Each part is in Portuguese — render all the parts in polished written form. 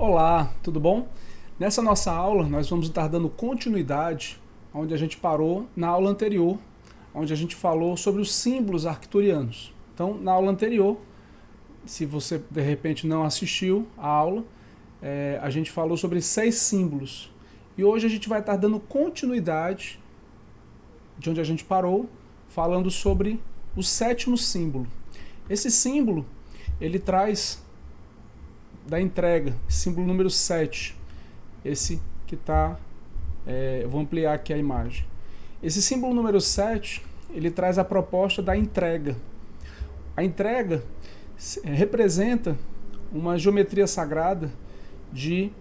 Olá, tudo bom? Nessa nossa aula, nós vamos estar dando continuidade onde a gente parou na aula anterior, onde a gente falou sobre os símbolos arcturianos. Então, na aula anterior, se você de repente não assistiu a aula, a gente falou sobre 6 símbolos. E hoje a gente vai estar dando continuidade de onde a gente parou, falando sobre o 7º símbolo. Esse símbolo, ele traz da entrega, símbolo número 7, esse que está, eu vou ampliar aqui a imagem. Esse símbolo número 7, ele traz a proposta da entrega. A entrega representa uma geometria sagrada de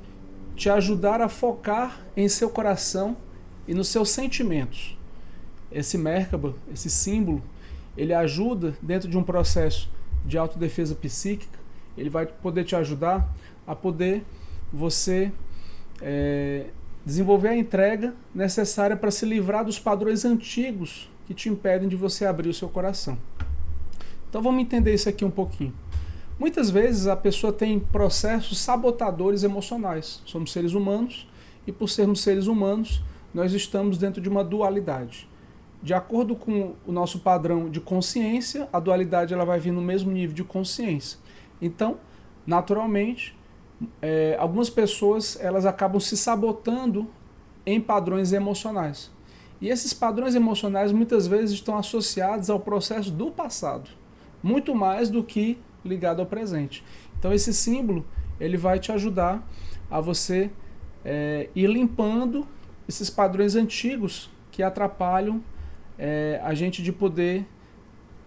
te ajudar a focar em seu coração e nos seus sentimentos. Esse Merkaba, esse símbolo, ele ajuda dentro de um processo de autodefesa psíquica. Ele vai poder te ajudar a poder você desenvolver a entrega necessária para se livrar dos padrões antigos que te impedem de você abrir o seu coração. Então vamos entender isso aqui um pouquinho. Muitas vezes a pessoa tem processos sabotadores emocionais. Somos seres humanos e por sermos seres humanos, nós estamos dentro de uma dualidade. De acordo com o nosso padrão de consciência, a dualidade ela vai vir no mesmo nível de consciência. Então, naturalmente, algumas pessoas elas acabam se sabotando em padrões emocionais. E esses padrões emocionais muitas vezes estão associados ao processo do passado, muito mais do que ligado ao presente. Então esse símbolo ele vai te ajudar a você ir limpando esses padrões antigos que atrapalham a gente de poder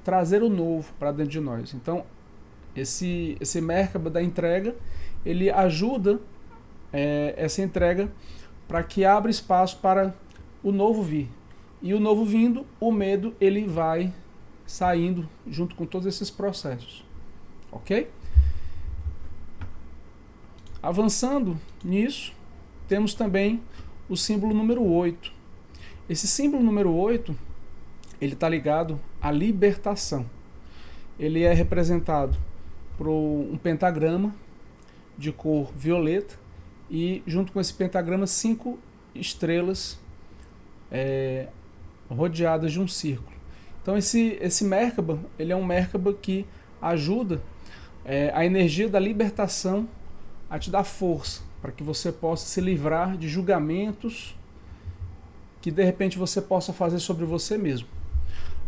trazer o novo para dentro de nós. Então esse Merkaba da entrega, ele ajuda essa entrega para que abra espaço para o novo vir. E o novo vindo, o medo ele vai saindo junto com todos esses processos. Ok? Avançando nisso, temos também o símbolo número 8. Esse símbolo número 8, ele está ligado à libertação. Ele é representado por um pentagrama de cor violeta e junto com esse pentagrama 5 estrelas rodeadas de um círculo. Então esse Merkaba, ele é um Merkaba que ajuda a energia da libertação a te dar força para que você possa se livrar de julgamentos que de repente você possa fazer sobre você mesmo.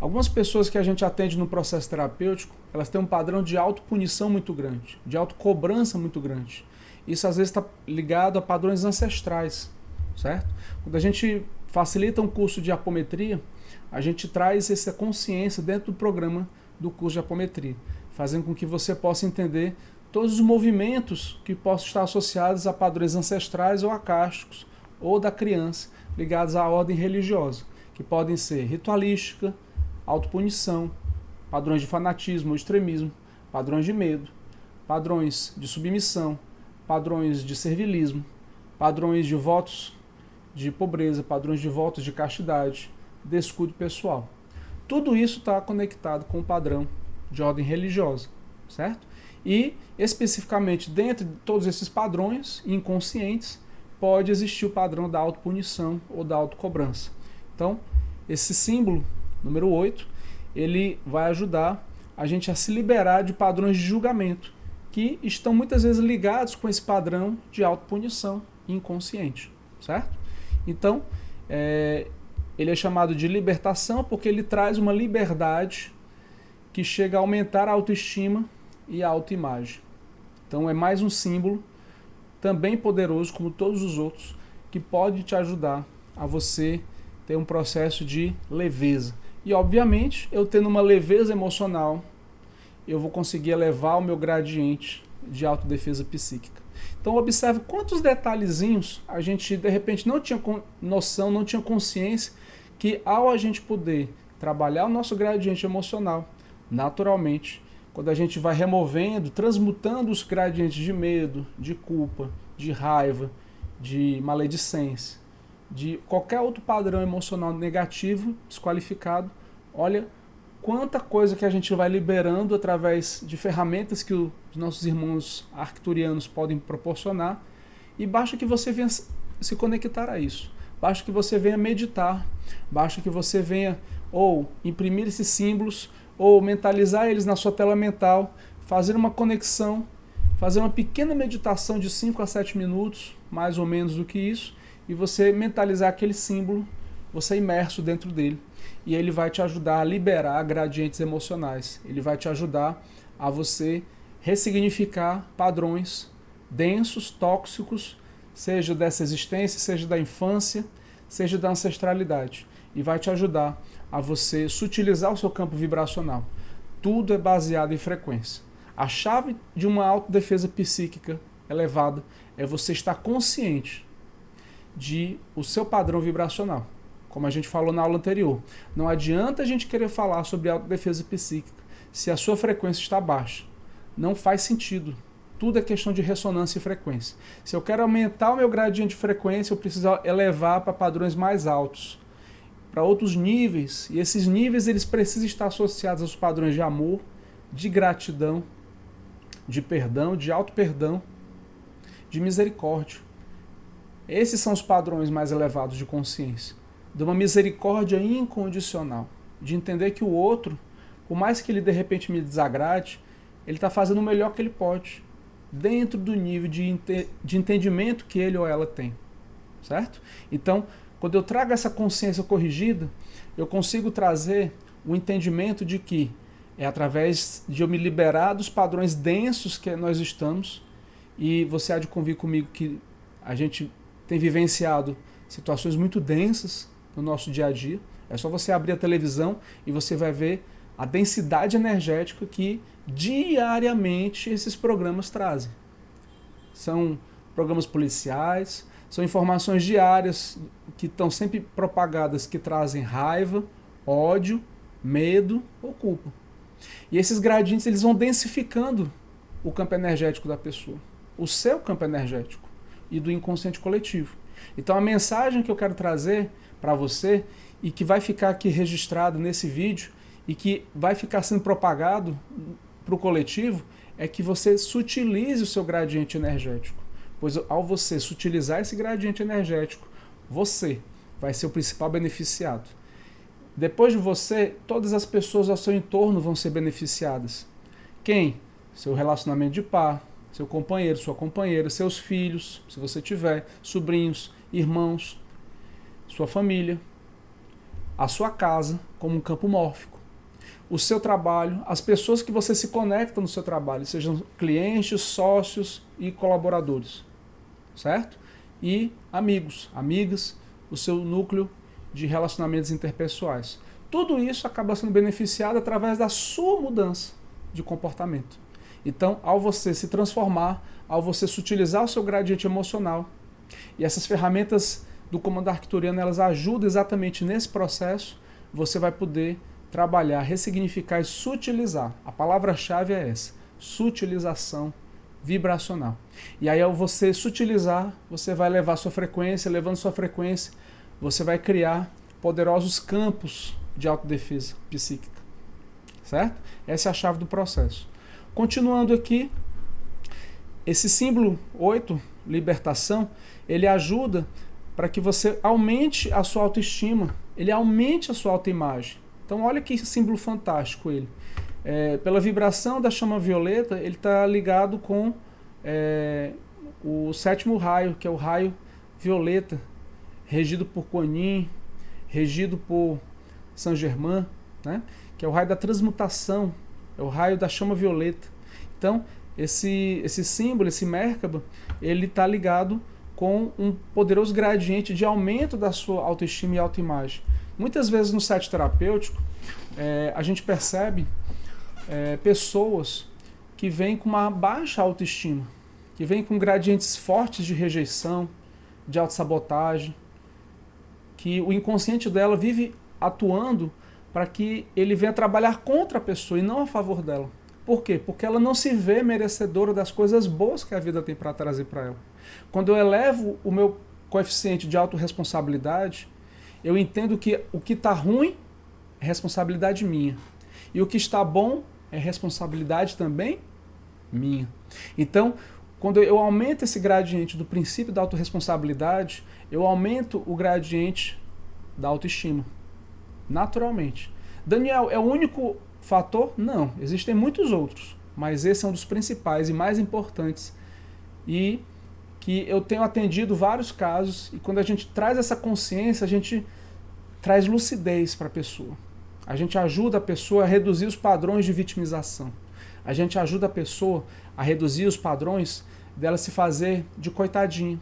Algumas pessoas que a gente atende no processo terapêutico, elas têm um padrão de autopunição muito grande, de autocobrança muito grande. Isso às vezes está ligado a padrões ancestrais, certo? Quando a gente facilita um curso de apometria, a gente traz essa consciência dentro do programa do curso de apometria, fazendo com que você possa entender todos os movimentos que possam estar associados a padrões ancestrais ou acásticos, ou da criança, ligados à ordem religiosa, que podem ser ritualística, autopunição, padrões de fanatismo ou extremismo, padrões de medo, padrões de submissão, padrões de servilismo, padrões de votos de pobreza, padrões de votos de castidade, descuido pessoal. Tudo isso está conectado com o padrão de ordem religiosa, certo? E, especificamente, dentro de todos esses padrões inconscientes, pode existir o padrão da autopunição ou da autocobrança. Então, esse símbolo, número 8, ele vai ajudar a gente a se liberar de padrões de julgamento, que estão muitas vezes ligados com esse padrão de autopunição inconsciente, certo? Então, ele é chamado de libertação porque ele traz uma liberdade que chega a aumentar a autoestima e a autoimagem. Então é mais um símbolo também poderoso, como todos os outros, que pode te ajudar a você ter um processo de leveza. E obviamente, eu tendo uma leveza emocional, eu vou conseguir elevar o meu gradiente de autodefesa psíquica. Então observe quantos detalhezinhos a gente de repente não tinha noção, não tinha consciência que ao a gente poder trabalhar o nosso gradiente emocional, naturalmente, quando a gente vai removendo, transmutando os gradientes de medo, de culpa, de raiva, de maledicência, de qualquer outro padrão emocional negativo, desqualificado, olha quanta coisa que a gente vai liberando através de ferramentas que os nossos irmãos arcturianos podem proporcionar, e basta que você venha se conectar a isso. Basta que você venha meditar, basta que você venha ou imprimir esses símbolos, ou mentalizar eles na sua tela mental, fazer uma conexão, fazer uma pequena meditação de 5 a 7 minutos, mais ou menos do que isso, e você mentalizar aquele símbolo, você é imerso dentro dele. E ele vai te ajudar a liberar gradientes emocionais. Ele vai te ajudar a você ressignificar padrões densos, tóxicos, seja dessa existência, seja da infância, seja da ancestralidade. E vai te ajudar a você sutilizar o seu campo vibracional. Tudo é baseado em frequência. A chave de uma autodefesa psíquica elevada é você estar consciente de o seu padrão vibracional. Como a gente falou na aula anterior, não adianta a gente querer falar sobre autodefesa psíquica se a sua frequência está baixa. Não faz sentido. Tudo é questão de ressonância e frequência. Se eu quero aumentar o meu gradiente de frequência, eu preciso elevar para padrões mais altos, para outros níveis. E esses níveis eles precisam estar associados aos padrões de amor, de gratidão, de perdão, de auto-perdão, de misericórdia. Esses são os padrões mais elevados de consciência. De uma misericórdia incondicional. De entender que o outro, por mais que ele de repente me desagrade, ele está fazendo o melhor que ele pode, dentro do nível de entendimento que ele ou ela tem. Certo? Então, quando eu trago essa consciência corrigida, eu consigo trazer o entendimento de que é através de eu me liberar dos padrões densos que nós estamos, e você há de convir comigo que a gente tem vivenciado situações muito densas no nosso dia a dia. É só você abrir a televisão e você vai ver a densidade energética que diariamente esses programas trazem. São programas policiais, são informações diárias que estão sempre propagadas, que trazem raiva, ódio, medo ou culpa. E esses gradientes eles vão densificando o campo energético da pessoa, o seu campo energético e do inconsciente coletivo. Então a mensagem que eu quero trazer para você e que vai ficar aqui registrado nesse vídeo e que vai ficar sendo propagado para o coletivo é que você sutilize o seu gradiente energético. Pois ao você sutilizar esse gradiente energético, você vai ser o principal beneficiado. Depois de você, todas as pessoas ao seu entorno vão ser beneficiadas. Quem? Seu relacionamento de par, seu companheiro, sua companheira, seus filhos, se você tiver, sobrinhos, irmãos, sua família, a sua casa como um campo mórfico, o seu trabalho, as pessoas que você se conecta no seu trabalho, sejam clientes, sócios e colaboradores, certo? E amigos, amigas, o seu núcleo de relacionamentos interpessoais. Tudo isso acaba sendo beneficiado através da sua mudança de comportamento. Então, ao você se transformar, ao você sutilizar o seu gradiente emocional, e essas ferramentas do comando arcturiano, elas ajudam exatamente nesse processo, você vai poder trabalhar, ressignificar e sutilizar. A palavra-chave é essa, sutilização vibracional. E aí, ao você sutilizar, você vai levar sua frequência, levando sua frequência, você vai criar poderosos campos de autodefesa psíquica. Certo? Essa é a chave do processo. Continuando aqui, esse símbolo 8, libertação, ele ajuda para que você aumente a sua autoestima, ele aumente a sua autoimagem. Então olha que símbolo fantástico ele. Pela vibração da chama violeta, ele está ligado com o 7º raio, que é o raio violeta, regido por Kuan Yin, regido por Saint-Germain, né? Que é o raio da transmutação, é o raio da chama violeta. Então, esse símbolo, esse Merkaba, ele está ligado com um poderoso gradiente de aumento da sua autoestima e autoimagem. Muitas vezes no set terapêutico, a gente percebe pessoas que vêm com uma baixa autoestima, que vêm com gradientes fortes de rejeição, de autossabotagem, que o inconsciente dela vive atuando para que ele venha trabalhar contra a pessoa e não a favor dela. Por quê? Porque ela não se vê merecedora das coisas boas que a vida tem para trazer para ela. Quando eu elevo o meu coeficiente de autorresponsabilidade, eu entendo que o que está ruim é responsabilidade minha. E o que está bom é responsabilidade também minha. Então, quando eu aumento esse gradiente do princípio da autorresponsabilidade, eu aumento o gradiente da autoestima, naturalmente. Daniel, é o único fator? Não, existem muitos outros, mas esse é um dos principais e mais importantes, e que eu tenho atendido vários casos, e quando a gente traz essa consciência, a gente traz lucidez para a pessoa. A gente ajuda a pessoa a reduzir os padrões de vitimização. A gente ajuda a pessoa a reduzir os padrões dela se fazer de coitadinho.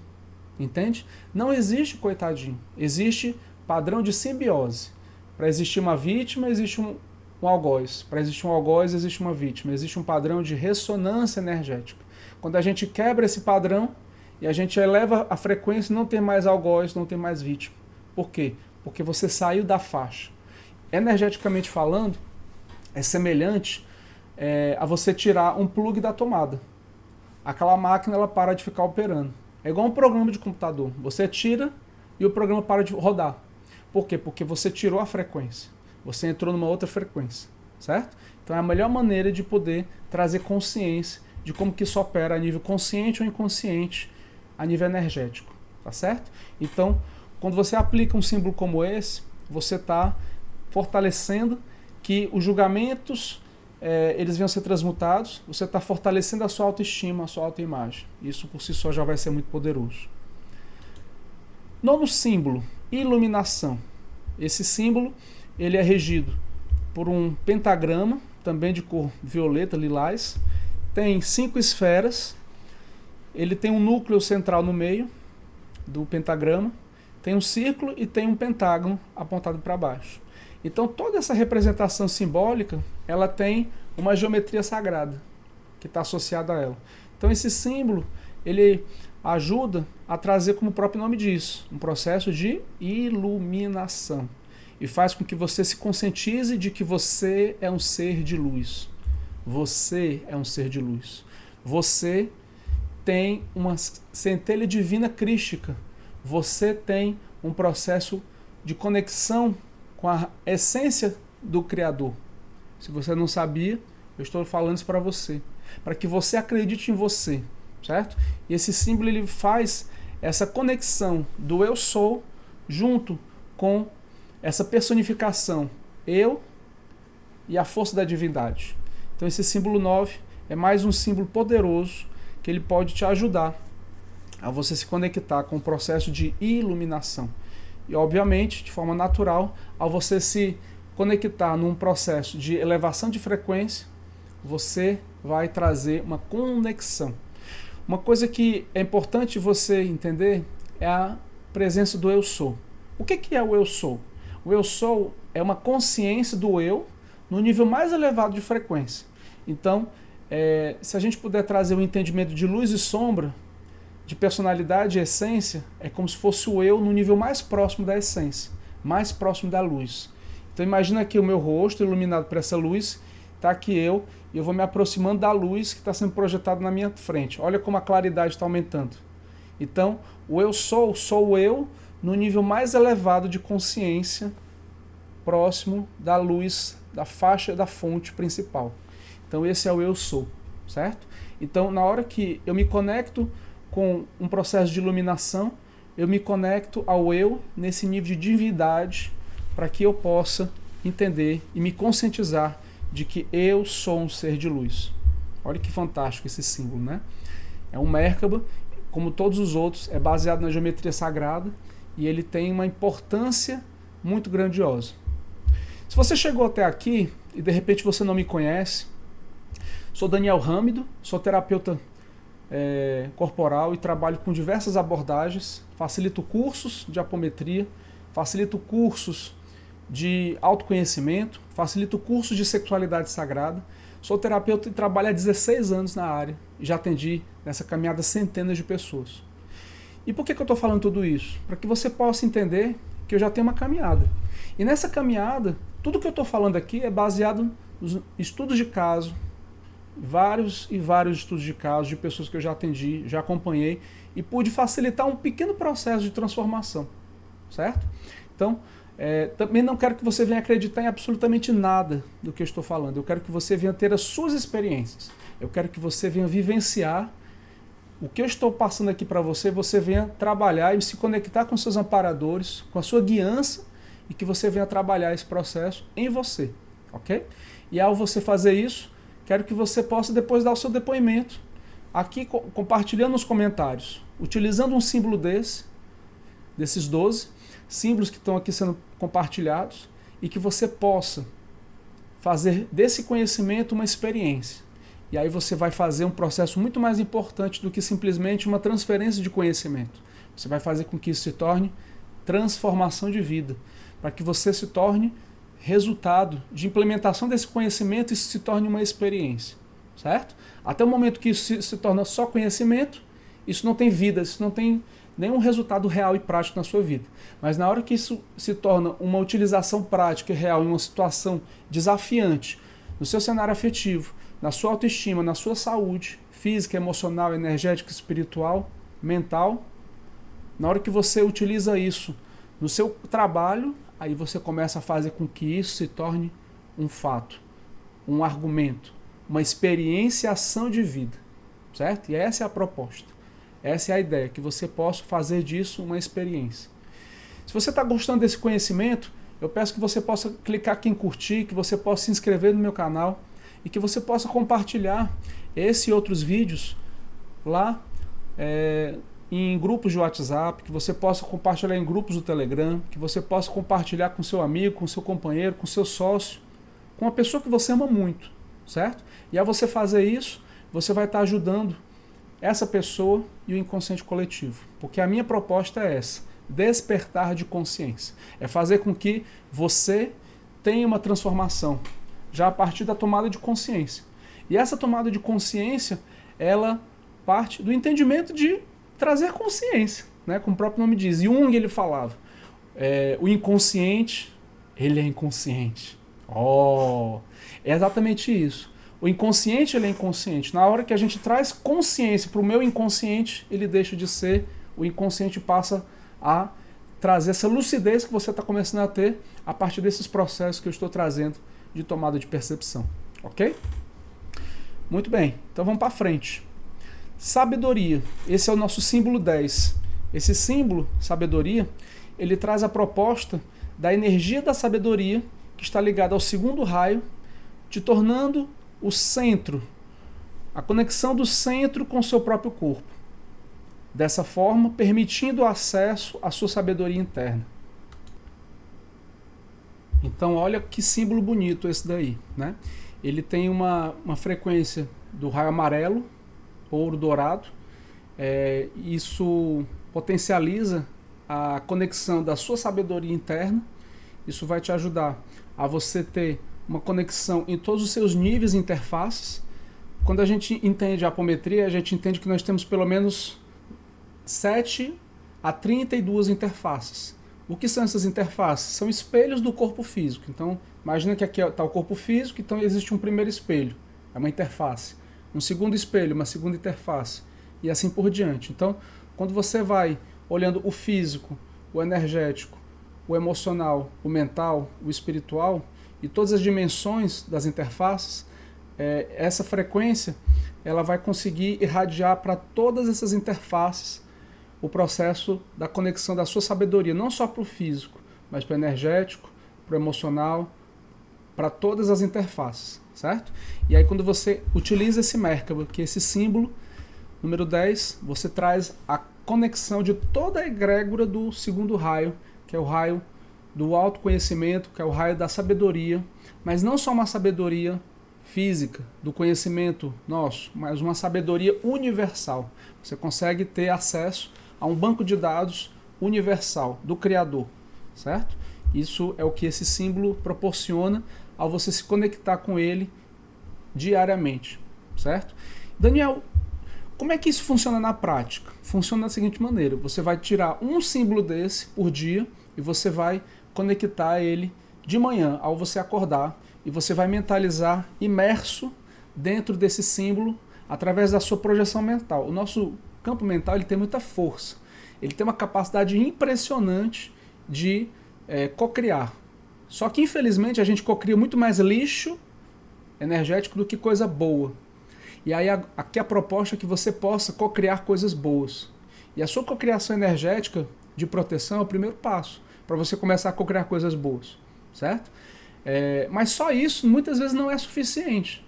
Entende? Não existe coitadinho. Existe padrão de simbiose. Para existir uma vítima, existe um algoz. Para existir um algoz, existe uma vítima. Existe um padrão de ressonância energética. Quando a gente quebra esse padrão e a gente eleva a frequência, não tem mais algoz, não tem mais vítima. Por quê? Porque você saiu da faixa. Energeticamente falando, é semelhante a você tirar um plug da tomada. Aquela máquina ela para de ficar operando. É igual um programa de computador. Você tira e o programa para de rodar. Por quê? Porque você tirou a frequência. Você entrou numa outra frequência. Certo? Então é a melhor maneira de poder trazer consciência de como que isso opera a nível consciente ou inconsciente, a nível energético. Tá certo? Então, quando você aplica um símbolo como esse, você está fortalecendo que os julgamentos eles venham ser transmutados, você está fortalecendo a sua autoestima, a sua autoimagem. Isso por si só já vai ser muito poderoso. Nono símbolo, iluminação. Esse símbolo ele é regido por um pentagrama, também de cor violeta, lilás. Tem 5 esferas. Ele tem um núcleo central no meio do pentagrama. Tem um círculo e tem um pentágono apontado para baixo. Então toda essa representação simbólica, ela tem uma geometria sagrada que está associada a ela. Então esse símbolo, ele ajuda a trazer, como o próprio nome diz, um processo de iluminação. E faz com que você se conscientize de que você é um ser de luz. Você é um ser de luz. Você tem uma centelha divina crística. Você tem um processo de conexão com a essência do Criador. Se você não sabia, eu estou falando isso para você. Para que você acredite em você, certo? E esse símbolo ele faz essa conexão do eu sou junto com essa personificação, eu e a força da divindade. Então esse símbolo 9 é mais um símbolo poderoso que ele pode te ajudar a você se conectar com o processo de iluminação. E, obviamente, de forma natural, ao você se conectar num processo de elevação de frequência, você vai trazer uma conexão. Uma coisa que é importante você entender é a presença do eu sou. O que é o eu sou? O eu sou é uma consciência do eu no nível mais elevado de frequência. Então, se a gente puder trazer um entendimento de luz e sombra, de personalidade e essência, é como se fosse o eu no nível mais próximo da essência, mais próximo da luz. Então imagina aqui o meu rosto iluminado por essa luz, está aqui eu, e eu vou me aproximando da luz que está sendo projetada na minha frente. Olha como a claridade está aumentando. Então, o eu sou o eu no nível mais elevado de consciência, próximo da luz, da faixa da fonte principal. Então esse é o eu sou, certo? Então na hora que eu me conecto com um processo de iluminação, eu me conecto ao eu nesse nível de divindade para que eu possa entender e me conscientizar de que eu sou um ser de luz. Olha que fantástico esse símbolo, né? É um Merkaba, como todos os outros, é baseado na geometria sagrada e ele tem uma importância muito grandiosa. Se você chegou até aqui e de repente você não me conhece, sou Daniel Râmido, sou terapeuta corporal e trabalho com diversas abordagens, facilito cursos de apometria, facilito cursos de autoconhecimento, facilito cursos de sexualidade sagrada, sou terapeuta e trabalho há 16 anos na área e já atendi nessa caminhada centenas de pessoas. E por que eu estou falando tudo isso? Para que você possa entender que eu já tenho uma caminhada. E nessa caminhada, tudo que eu estou falando aqui é baseado nos estudos de caso, vários e vários estudos de casos de pessoas que eu já atendi, já acompanhei e pude facilitar um pequeno processo de transformação, certo? Então, Também não quero que você venha acreditar em absolutamente nada do que eu estou falando. Eu quero que você venha ter as suas experiências. Eu quero que você venha vivenciar o que eu estou passando aqui para você, você venha trabalhar e se conectar com seus amparadores, com a sua guiança, e que você venha trabalhar esse processo em você, ok? E ao você fazer isso, quero que você possa depois dar o seu depoimento, aqui compartilhando nos comentários, utilizando um símbolo desses 12 símbolos que estão aqui sendo compartilhados, e que você possa fazer desse conhecimento uma experiência. E aí você vai fazer um processo muito mais importante do que simplesmente uma transferência de conhecimento. Você vai fazer com que isso se torne transformação de vida, para que você se torne resultado de implementação desse conhecimento e isso se torne uma experiência, certo? Até o momento que isso se torna só conhecimento, isso não tem vida, isso não tem nenhum resultado real e prático na sua vida. Mas na hora que isso se torna uma utilização prática e real em uma situação desafiante, no seu cenário afetivo, na sua autoestima, na sua saúde física, emocional, energética, espiritual, mental, na hora que você utiliza isso no seu trabalho, aí você começa a fazer com que isso se torne um fato, um argumento, uma experiência e ação de vida, certo? E essa é a proposta, essa é a ideia, que você possa fazer disso uma experiência. Se você está gostando desse conhecimento, eu peço que você possa clicar aqui em curtir, que você possa se inscrever no meu canal, e que você possa compartilhar esse e outros vídeos lá em grupos de WhatsApp, que você possa compartilhar em grupos do Telegram, que você possa compartilhar com seu amigo, com seu companheiro, com seu sócio, com uma pessoa que você ama muito, certo? E ao você fazer isso, você vai estar ajudando essa pessoa e o inconsciente coletivo. Porque a minha proposta é essa, despertar de consciência. É fazer com que você tenha uma transformação, já a partir da tomada de consciência. E essa tomada de consciência, ela parte do entendimento de trazer consciência, né? Como o próprio nome diz. Jung, ele falava, o inconsciente, ele é inconsciente. É exatamente isso. O inconsciente, ele é inconsciente. Na hora que a gente traz consciência para o meu inconsciente, ele deixa de ser, o inconsciente passa a trazer essa lucidez que você está começando a ter a partir desses processos que eu estou trazendo de tomada de percepção, ok? Muito bem, então vamos para frente. Sabedoria, esse é o nosso símbolo 10. Esse símbolo, sabedoria, ele traz a proposta da energia da sabedoria que está ligada ao segundo raio, te tornando o centro, a conexão do centro com o seu próprio corpo. Dessa forma, permitindo o acesso à sua sabedoria interna. Então olha que símbolo bonito esse daí, né? Ele tem uma frequência do raio amarelo, ouro dourado. Isso potencializa a conexão da sua sabedoria interna. Isso vai te ajudar a você ter uma conexão em todos os seus níveis e interfaces. Quando a gente entende a apometria, a gente entende que nós temos pelo menos 7 a 32 interfaces. O que são essas interfaces? São espelhos do corpo físico. Então, imagina que aqui está o corpo físico, então existe um primeiro espelho, é uma interface. Um segundo espelho, uma segunda interface. E assim por diante. Então, quando você vai olhando o físico, o energético, o emocional, o mental, o espiritual e todas as dimensões das interfaces, essa frequência ela vai conseguir irradiar para todas essas interfaces o processo da conexão da sua sabedoria, não só para o físico, mas para o energético, para o emocional, para todas as interfaces, certo? E aí quando você utiliza esse Merkaba, que é esse símbolo, número 10, você traz a conexão de toda a egrégora do segundo raio, que é o raio do autoconhecimento, que é o raio da sabedoria, mas não só uma sabedoria física, do conhecimento nosso, mas uma sabedoria universal. Você consegue ter acesso a um banco de dados universal do Criador, certo? Isso é o que esse símbolo proporciona ao você se conectar com ele diariamente, certo? Daniel, como é que isso funciona na prática? Funciona da seguinte maneira, você vai tirar um símbolo desse por dia e você vai conectar ele de manhã ao você acordar e você vai mentalizar imerso dentro desse símbolo através da sua projeção mental. O nosso campo mental ele tem muita força, ele tem uma capacidade impressionante de cocriar. Só que infelizmente a gente cocria muito mais lixo energético do que coisa boa. E aí aqui a proposta é que você possa cocriar coisas boas. E a sua cocriação energética de proteção é o primeiro passo para você começar a cocriar coisas boas, certo? Mas só isso muitas vezes não é suficiente.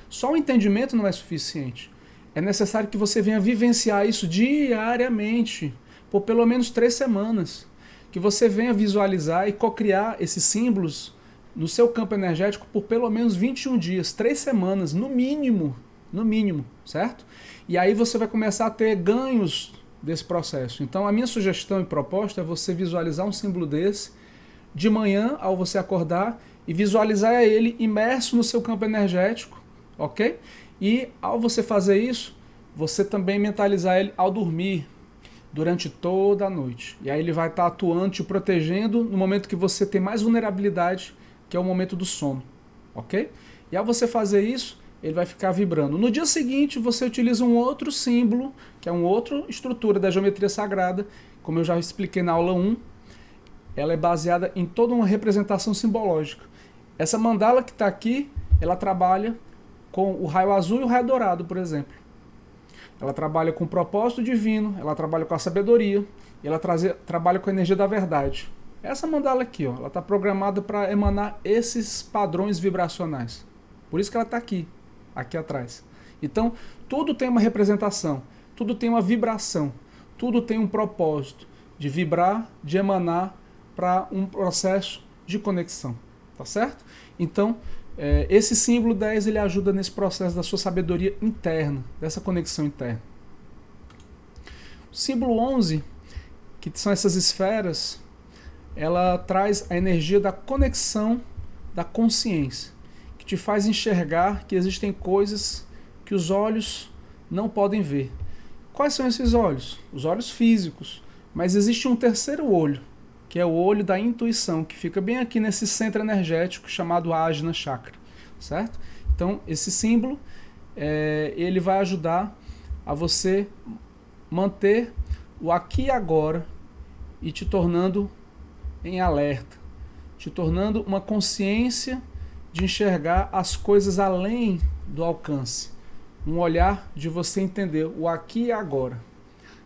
Só o entendimento não é suficiente. É necessário que você venha vivenciar isso diariamente, por pelo menos 3 semanas. Que você venha visualizar e cocriar esses símbolos no seu campo energético por pelo menos 21 dias, 3 semanas, no mínimo, certo? E aí você vai começar a ter ganhos desse processo. Então a minha sugestão e proposta é você visualizar um símbolo desse de manhã ao você acordar e visualizar ele imerso no seu campo energético, ok? E ao você fazer isso, você também mentalizar ele ao dormir, durante toda a noite. E aí ele vai estar atuando, te protegendo no momento que você tem mais vulnerabilidade, que é o momento do sono, ok? E ao você fazer isso, ele vai ficar vibrando. No dia seguinte, você utiliza um outro símbolo, que é uma outra estrutura da geometria sagrada, como eu já expliquei na aula 1, ela é baseada em toda uma representação simbológica. Essa mandala que está aqui, ela trabalha com o raio azul e o raio dourado, por exemplo. Ela trabalha com o propósito divino, ela trabalha com a sabedoria, e ela trabalha com a energia da verdade. Essa mandala aqui, ó, ela está programada para emanar esses padrões vibracionais. Por isso que ela está aqui atrás. Então, tudo tem uma representação, tudo tem uma vibração, tudo tem um propósito de vibrar, de emanar para um processo de conexão. Tá certo? Então, esse símbolo 10 ele ajuda nesse processo da sua sabedoria interna, dessa conexão interna. O símbolo 11, que são essas esferas, ela traz a energia da conexão da consciência, que te faz enxergar que existem coisas que os olhos não podem ver. Quais são esses olhos? Os olhos físicos. Mas existe um terceiro olho, que é o olho da intuição, que fica bem aqui nesse centro energético chamado Ajna Chakra, certo? Então, esse símbolo, ele vai ajudar a você manter o aqui e agora e te tornando em alerta, te tornando uma consciência de enxergar as coisas além do alcance, um olhar de você entender o aqui e agora.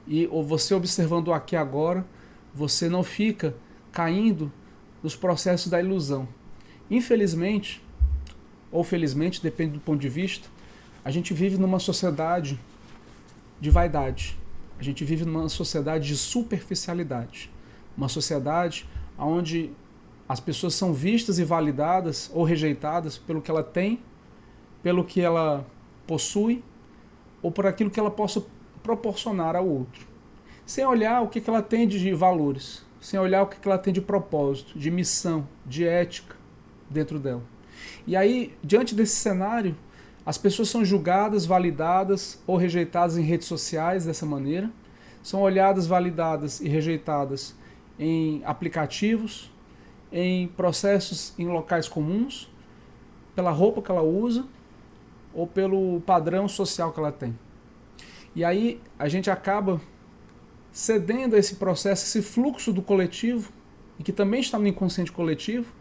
E ou você observando o aqui e agora, você não fica caindo nos processos da ilusão. Infelizmente, ou felizmente, depende do ponto de vista, a gente vive numa sociedade de vaidade. A gente vive numa sociedade de superficialidade. Uma sociedade onde as pessoas são vistas e validadas ou rejeitadas pelo que ela tem, pelo que ela possui, ou por aquilo que ela possa proporcionar ao outro. Sem olhar o que ela tem de valores, sem olhar o que ela tem de propósito, de missão, de ética dentro dela. E aí, diante desse cenário, as pessoas são julgadas, validadas ou rejeitadas em redes sociais dessa maneira, são olhadas, validadas e rejeitadas em aplicativos, em processos em locais comuns, pela roupa que ela usa ou pelo padrão social que ela tem. E aí a gente acaba cedendo a esse processo, esse fluxo do coletivo, e que também está no inconsciente coletivo,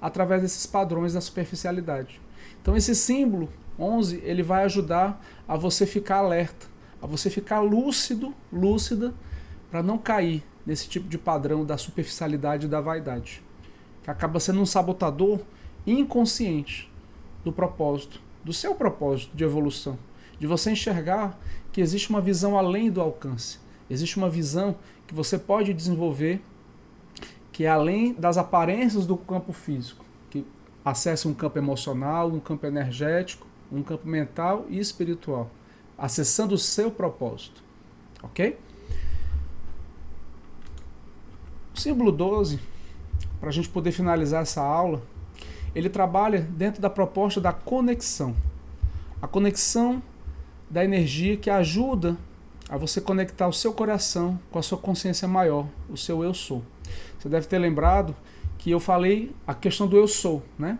através desses padrões da superficialidade. Então esse símbolo 11, ele vai ajudar a você ficar alerta, a você ficar lúcido, lúcida, para não cair nesse tipo de padrão da superficialidade e da vaidade, que acaba sendo um sabotador inconsciente do propósito, do seu propósito de evolução, de você enxergar que existe uma visão além do alcance, existe uma visão que você pode desenvolver, que é além das aparências do campo físico, que acessa um campo emocional, um campo energético, um campo mental e espiritual, acessando o seu propósito, ok? O símbolo 12, para a gente poder finalizar essa aula, ele trabalha dentro da proposta da conexão. A conexão da energia que ajuda a você conectar o seu coração com a sua consciência maior, o seu eu sou. Você deve ter lembrado que eu falei a questão do eu sou, né?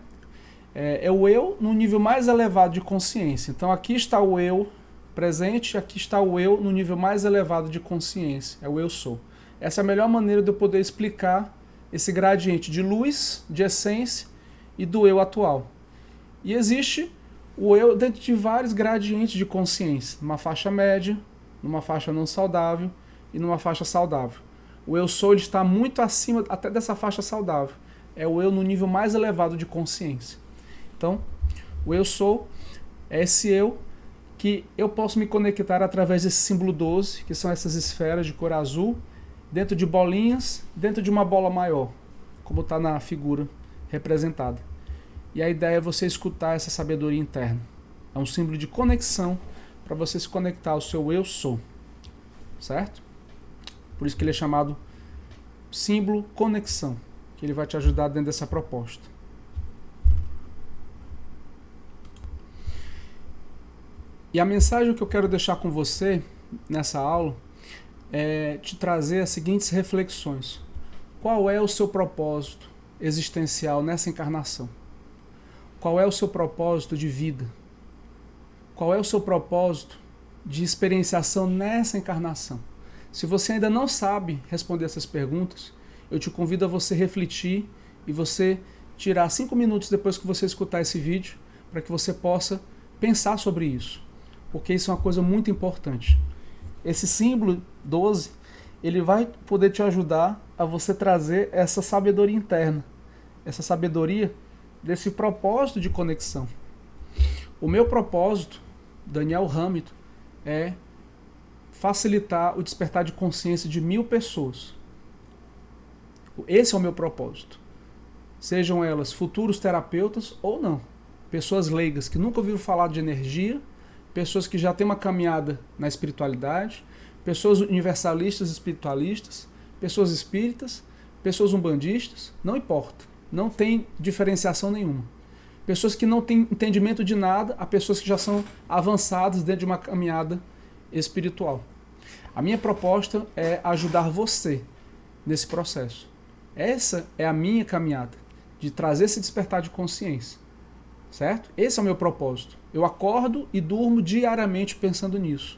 É o eu no nível mais elevado de consciência. Então aqui está o eu presente, aqui está o eu no nível mais elevado de consciência, é o eu sou. Essa é a melhor maneira de eu poder explicar esse gradiente de luz, de essência e do eu atual. E existe o eu dentro de vários gradientes de consciência, numa faixa média, numa faixa não saudável e numa faixa saudável. O eu sou, ele está muito acima até dessa faixa saudável. É o eu no nível mais elevado de consciência. Então, o eu sou é esse eu que eu posso me conectar através desse símbolo 12, que são essas esferas de cor azul, dentro de bolinhas, dentro de uma bola maior, como está na figura representada. E a ideia é você escutar essa sabedoria interna. É um símbolo de conexão para você se conectar ao seu eu sou. Certo? Por isso que ele é chamado símbolo conexão, que ele vai te ajudar dentro dessa proposta. E a mensagem que eu quero deixar com você nessa aula é te trazer as seguintes reflexões. Qual é o seu propósito existencial nessa encarnação? Qual é o seu propósito de vida? Qual é o seu propósito de experienciação nessa encarnação? Se você ainda não sabe responder essas perguntas, eu te convido a você refletir e você tirar 5 minutos depois que você escutar esse vídeo para que você possa pensar sobre isso. Porque isso é uma coisa muito importante. Esse símbolo 12, ele vai poder te ajudar a você trazer essa sabedoria interna, essa sabedoria desse propósito de conexão. O meu propósito, Daniel Hamilton, é facilitar o despertar de consciência de 1000 pessoas. Esse é o meu propósito. Sejam elas futuros terapeutas ou não. Pessoas leigas que nunca ouviram falar de energia, pessoas que já têm uma caminhada na espiritualidade, pessoas universalistas espiritualistas, pessoas espíritas, pessoas umbandistas, não importa. Não tem diferenciação nenhuma. Pessoas que não têm entendimento de nada a pessoas que já são avançadas dentro de uma caminhada espiritual. A minha proposta é ajudar você nesse processo. Essa é a minha caminhada, de trazer esse despertar de consciência. Certo? Esse é o meu propósito. Eu acordo e durmo diariamente pensando nisso,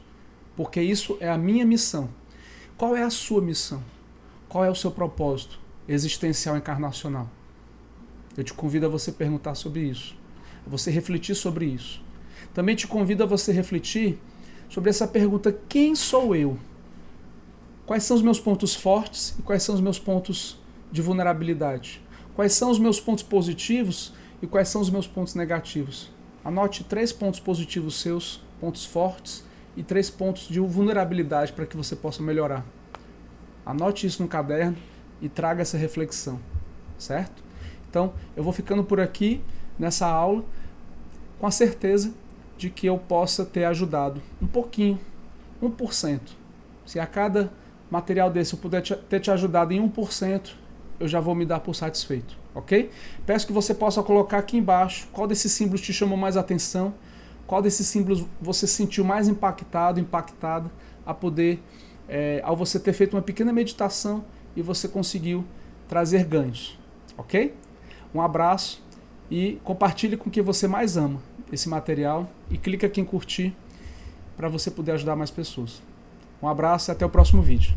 porque isso é a minha missão. Qual é a sua missão? Qual é o seu propósito existencial encarnacional? Eu te convido a você perguntar sobre isso, a você refletir sobre isso. Também te convido a você refletir sobre essa pergunta: quem sou eu? Quais são os meus pontos fortes e quais são os meus pontos de vulnerabilidade? Quais são os meus pontos positivos e quais são os meus pontos negativos? Anote 3 pontos positivos seus, pontos fortes, e 3 pontos de vulnerabilidade para que você possa melhorar. Anote isso no caderno e traga essa reflexão, certo? Então, eu vou ficando por aqui nessa aula com a certeza de que eu possa ter ajudado um pouquinho, 1%. Se a cada material desse eu puder ter te ajudado em 1%, eu já vou me dar por satisfeito, ok? Peço que você possa colocar aqui embaixo qual desses símbolos te chamou mais atenção, qual desses símbolos você se sentiu mais impactado, impactada, a poder, ao você ter feito uma pequena meditação e você conseguiu trazer ganhos, ok? Um abraço e compartilhe com quem você mais ama esse material e clique aqui em curtir para você poder ajudar mais pessoas. Um abraço e até o próximo vídeo.